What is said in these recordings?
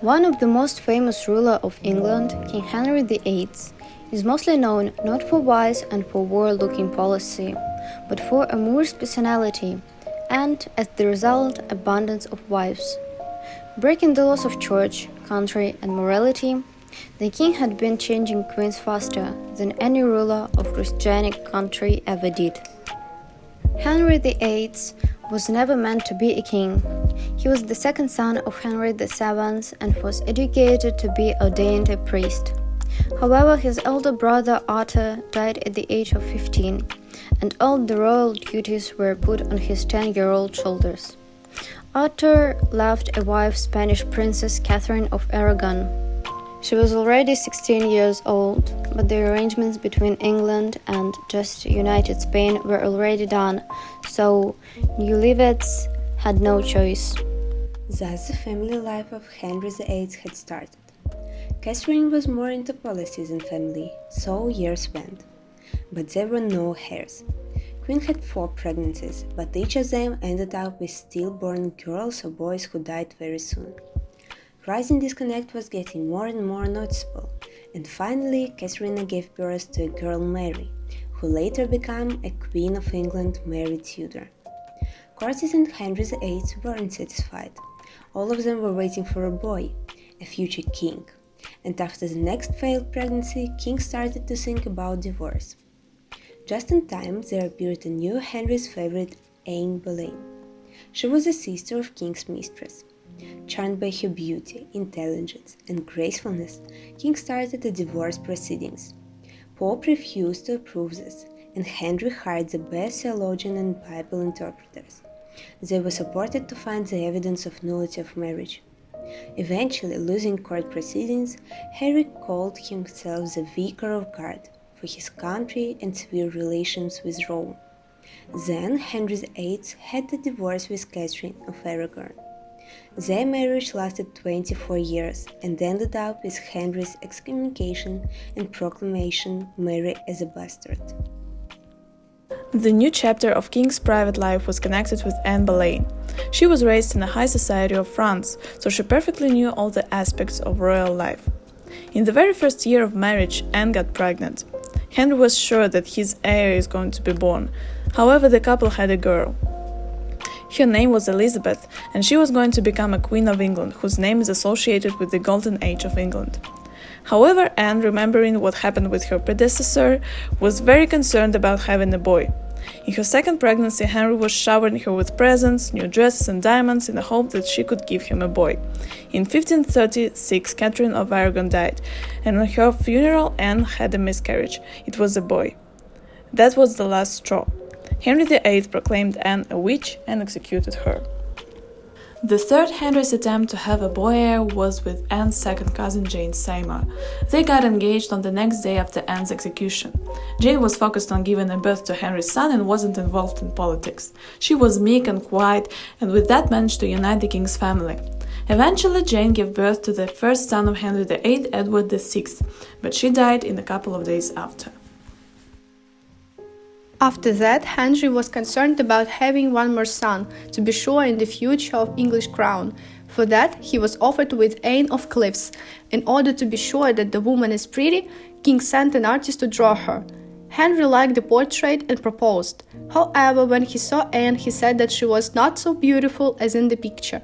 One of the most famous rulers of England, King Henry VIII, is mostly known not for wise and forward-looking policy, but for a Moorish personality and, as the result, abundance of wives. Breaking the laws of church, country, and morality, the king had been changing queens faster than any ruler of Christianic country ever did. Henry VIII was never meant to be a king. He was the second son of Henry VII and was educated to be ordained a priest. However, his elder brother Arthur died at the age of 15, and all the royal duties were put on his 10-year-old shoulders. Arthur left a wife, Spanish Princess Catherine of Aragon. She was already 16 years old, but the arrangements between England and just United Spain were already done, so newlyweds had no choice. Thus, the family life of Henry VIII had started. Catherine was more into policy than family, so years went. But there were no heirs. Queen had 4 pregnancies, but each of them ended up with stillborn girls or boys who died very soon. Rising disconnect was getting more and more noticeable, and finally Catherine gave birth to a girl Mary, who later became a Queen of England, Mary Tudor. Courtesans Henry VIII weren't satisfied. All of them were waiting for a boy, a future king, and after the next failed pregnancy, King started to think about divorce. Just in time, there appeared a new Henry's favorite, Anne Boleyn. She was a sister of King's mistress. Charmed by her beauty, intelligence, and gracefulness, King started the divorce proceedings. Pope refused to approve this, and Henry hired the best theologian and Bible interpreters. They were supported to find the evidence of nullity of marriage. Eventually, losing court proceedings, Henry called himself the Vicar of God for his country and severe relations with Rome. Then Henry VIII had a divorce with Catherine of Aragon. Their marriage lasted 24 years and ended up with Henry's excommunication and proclamation Mary as a bastard. The new chapter of King's private life was connected with Anne Boleyn. She was raised in the high society of France, so she perfectly knew all the aspects of royal life. In the very first year of marriage, Anne got pregnant. Henry was sure that his heir is going to be born. However, the couple had a girl. Her name was Elizabeth, and she was going to become a Queen of England, whose name is associated with the Golden Age of England. However, Anne, remembering what happened with her predecessor, was very concerned about having a boy. In her second pregnancy, Henry was showering her with presents, new dresses and diamonds in the hope that she could give him a boy. In 1536, Catherine of Aragon died, and on her funeral Anne had a miscarriage. It was a boy. That was the last straw. Henry VIII proclaimed Anne a witch and executed her. The third Henry's attempt to have a boy heir was with Anne's second cousin Jane Seymour. They got engaged on the next day after Anne's execution. Jane was focused on giving a birth to Henry's son and wasn't involved in politics. She was meek and quiet, and with that managed to unite the king's family. Eventually, Jane gave birth to the first son of Henry VIII, Edward VI, but she died in a couple of days after. After that, Henry was concerned about having one more son, to be sure in the future of English crown. For that, he was offered with Anne of Cleves. In order to be sure that the woman is pretty, King sent an artist to draw her. Henry liked the portrait and proposed. However, when he saw Anne, he said that she was not so beautiful as in the picture.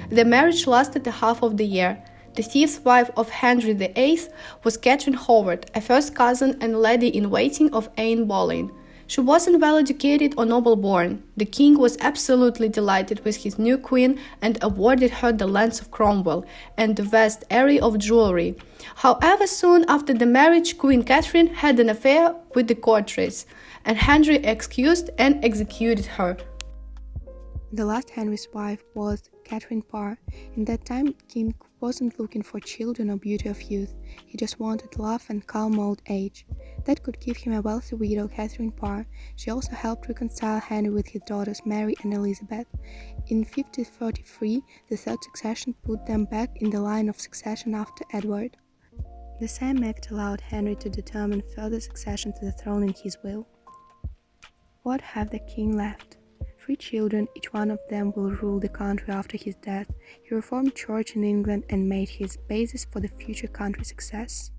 The marriage lasted a half of the year. The fifth wife of Henry VIII was Catherine Howard, a first cousin and lady-in-waiting of Anne Boleyn. She wasn't well educated or noble born. The king was absolutely delighted with his new queen and awarded her the lands of Cromwell and the vast array of jewelry. However, soon after the marriage, Queen Catherine had an affair with the courtiers, and Henry excused and executed her. The last Henry's wife was Catherine Parr. In that time, King wasn't looking for children or beauty of youth. He just wanted love and calm old age. That could give him a wealthy widow, Catherine Parr. She also helped reconcile Henry with his daughters Mary and Elizabeth. In 1543, the third succession put them back in the line of succession after Edward. The same act allowed Henry to determine further succession to the throne in his will. What had the king left? 3 children, each one of them will rule the country after his death. He reformed church in England and made his basis for the future country's success.